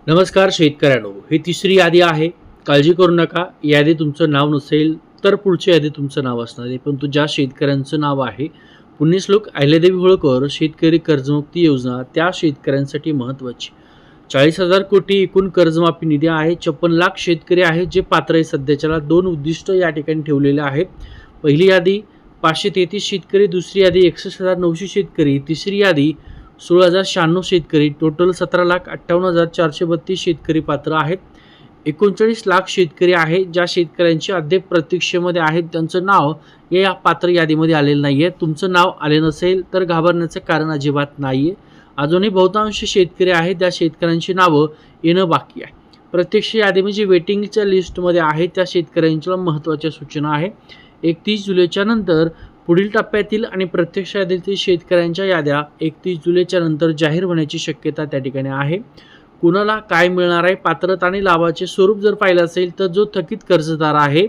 नमस्कार शेतकऱ्यांनो, ही तिसरी यादी आहे. काळजी करू नका. यादी तुमचं नाव नसेल तर पुढची यादी तुमचं नाव असणार आहे. परंतु ज्या शेतकऱ्यांचं नाव आहे पुण्यश्लोक अहिल्यादेवी होळकर शेतकरी कर्जमुक्ती योजना, त्या शेतकऱ्यांसाठी महत्त्वाची 40,000 कोटी एकूण कर्जमाफी निधी आहे. 56 लाख शेतकरी आहेत जे पात्र आहे. सध्याच्याला 2 उद्दिष्ट या ठिकाणी ठेवलेले आहेत. पहिली यादी 533 शेतकरी, दुसरी यादी 61,900 शेतकरी, तिसरी यादी 16,096 शेतकरी, टोटल 17,58,432 शेतकरी पात्र आहेत. 39 लाख शेतकरी आहेत ज्या शेतकऱ्यांची अद्याप प्रतीक्षेमध्ये आहेत, त्यांचं नाव या पात्र यादीमध्ये आलेलं नाही आहे. तुमचं नाव आले नसेल तर घाबरण्याचं कारण अजिबात नाही आहे. अजूनही बहुतांश शेतकरी आहेत त्या शेतकऱ्यांची नावं येणं बाकी आहे. प्रत्यक्ष यादी म्हणजे वेटिंगच्या लिस्टमध्ये आहे त्या शेतकऱ्यांच्या महत्त्वाच्या सूचना आहे. 31 जुलैच्या नंतर पुढील टप्प्यातील आणि प्रत्यक्ष यादीतील शेतकऱ्यांच्या याद्या 31 जुलैच्या नंतर जाहीर होण्याची शक्यता त्या ठिकाणी आहे. कुणाला काय मिळणार आहे, पात्रता आणि लाभाचे स्वरूप जर पाहिलं असेल तर जो थकीत कर्जदार आहे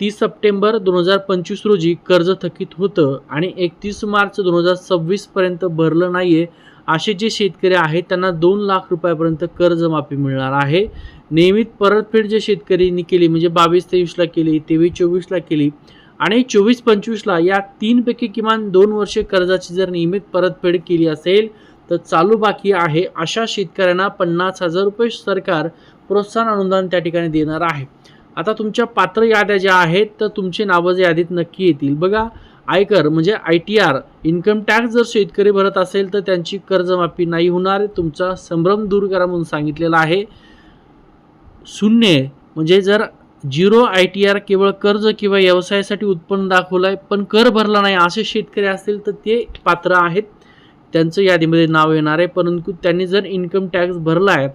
30 सप्टेंबर 2025 रोजी कर्ज थकीत होतं आणि 31 मार्च 2026 पर्यंत भरलं नाहीये असे जे शेतकरी आहेत त्यांना 2 लाख रुपयापर्यंत कर्जमाफी मिळणार आहे. नियमित परतफेड जे शेतकऱ्यांनी केली म्हणजे 22-23ला केली, 23-24ला केली आणि 24-25ला या तीनपैकी किमान 2 वर्षे कर्जाची जर नियमित परतफेड केली असेल तर चालू बाकी आहे अशा शेतकऱ्यांना 50,000 रुपये सरकार प्रोत्साहन अनुदान त्या ठिकाणी देणार आहे. आता तुमच्या पात्र याद्या ज्या आहेत तर तुमचे नावं यादीत नक्की येतील. बघा, आयकर म्हणजे ITR इन्कम टॅक्स जर शेतकरी भरत असेल तर त्यांची कर्जमाफी नाही होणार. तुमचा संभ्रम दूर करा म्हणून सांगितलेला आहे. शून्य म्हणजे जर 0 ITR केवळ कर्ज किंवा व्यवसायासाठी उत्पन्न दाखवलं आहे पण कर भरला नाही असे शेतकरी असतील तर ते पात्र आहेत, त्यांचं यादीमध्ये नाव येणार आहे. परंतु त्यांनी जर इन्कम टॅक्स भरला आहे,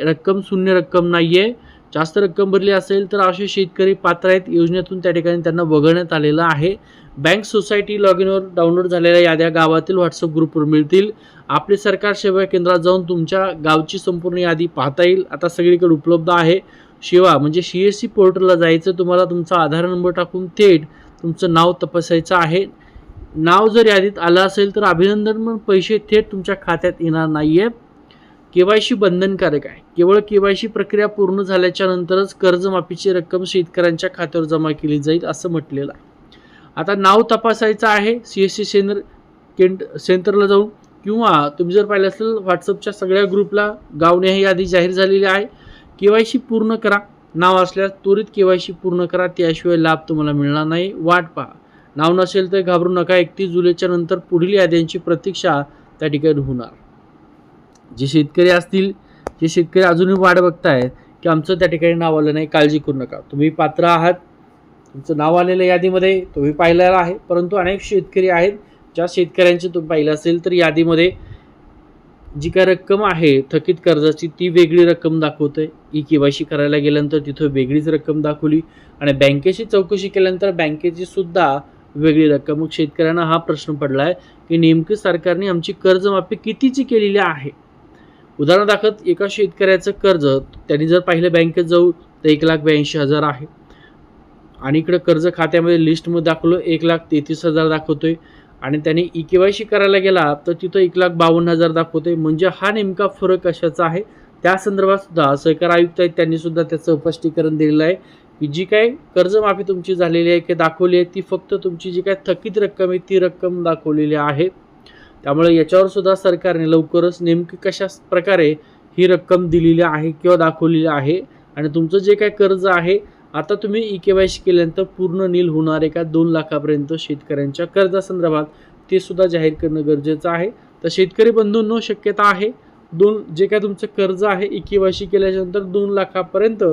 रक्कम शून्य रक्कम नाही आहे, जास्त रक्कम भरली असेल तर असे शेतकरी पात्र आहेत. योजनेतून त्या ठिकाणी त्यांना वगळण्यात आलेलं आहे. बँक सोसायटी लॉग इनवर डाउनलोड झालेल्या याद्या गावातील व्हॉट्सअप ग्रुपवर मिळतील. आपले सरकार सेवा केंद्रात जाऊन तुमच्या गावची संपूर्ण यादी पाहता येईल. आता सगळीकडे उपलब्ध आहे. शिवा म्हणजे CSC पोर्टलला जायचं, तुम्हाला तुमचा आधार नंबर टाकून थेट तुमचं नाव तपासायचं आहे. नाव जर यादीत आलं असेल तर अभिनंदन, पण पैसे थेट तुमच्या खात्यात येणार नाही आहे. KYC बंधनकारक आहे. केवळ KYC प्रक्रिया पूर्ण झाल्याच्या नंतरच कर्जमाफीची रक्कम शेतकऱ्यांच्या खात्यावर जमा केली जाईल असं म्हटलेलं आहे. आता नाव तपासायचं आहे CSC सेंटरला जाऊन, किंवा तुम्ही जर पाहिलं असेल व्हॉट्सअपच्या सगळ्या ग्रुपला गावने ही यादी जाहीर झालेली आहे. KYC पूर्ण करा. नाव असल्यास त्वरित KYC पूर्ण करा, त्याशिवाय लाभ तुम्हाला मिळणार नाही. वाट पहा. नाव नसेल तर घाबरू नका. 31 जुलैच्या नंतर पुढील याद्यांची प्रतीक्षा त्या ठिकाणी होणार. जे शेतकरी असतील, जे शेतकरी अजूनही वाट बघतायत की आमचं त्या ठिकाणी नाव आलं नाही, काळजी करू नका. तुम्ही पात्र आहात, तुमचं नाव आलेलं यादीमध्ये तुम्ही पाहिलेलं आहे. परंतु अनेक शेतकरी आहेत ज्या शेतकऱ्यांचे तुम्ही पाहिलं असेल तर यादीमध्ये जी काय रक्कम आहे थकीत कर्जाची ती वेगळी रक्कम दाखवते. KYC करायला गेल्यानंतर तिथं वेगळीच रक्कम दाखवली आणि बँकेची चौकशी केल्यानंतर बँकेची सुद्धा वेगळी रक्कम. मग शेतकऱ्यांना हा प्रश्न पडला आहे की नेमकी सरकारने आमची कर्जमाफी कितीची केलेली आहे. उदाहरणादाखल एका शेतकऱ्याचं कर्ज त्यांनी जर पाहिलं बँकेत जाऊ तर 1,82,000 आहे आणि इकडे कर्ज खात्यामध्ये लिस्टमध्ये दाखवलं 1,33,000 दाखवतोय आणि त्याने KYC करायला गेला तर तिथं 1,52,000 दाखवतोय. म्हणजे हा नेमका फरक कशाचा आहे त्या संदर्भात सुद्धा सहकार आयुक्त आहेत त्यांनी सुद्धा त्याचं स्पष्टीकरण दिलेलं आहे की जी काय कर्जमाफी तुमची झालेली आहे की दाखवली आहे ती फक्त तुमची जी काय थकीत रक्कम आहे ती रक्कम दाखवलेली आहे. त्यामुळे याच्यावर सुद्धा सरकारने लवकरच नेमकी कशा प्रकारे ही रक्कम दिलेली आहे किंवा दाखवलेली आहे आणि तुमचं जे काय कर्ज आहे आता तुम्ही KYC केल्यानंतर पूर्ण नील होणार आहे का 2 लाखापर्यंत शेतकऱ्यांच्या कर्जासंदर्भात ते सुद्धा जाहीर करणं गरजेचं आहे. तर शेतकरी बंधूंनो, शक्यता आहे जे काय तुमचं कर्ज आहे KYC केल्याच्यानंतर 2 लाखापर्यंत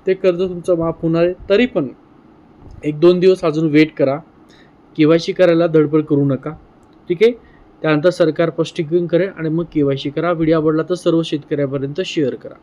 ते कर्ज तुमचं माफ होणार आहे. तरी पण 1-2 दिवस अजून वेट करा. KYC करायला धडपड करू नका, ठीक आहे. त्यानंतर सरकार स्पष्टीकरण करेल आणि मग KYC करा. व्हिडिओ आवडला तर सर्व शेतकऱ्यांपर्यंत शेअर करा.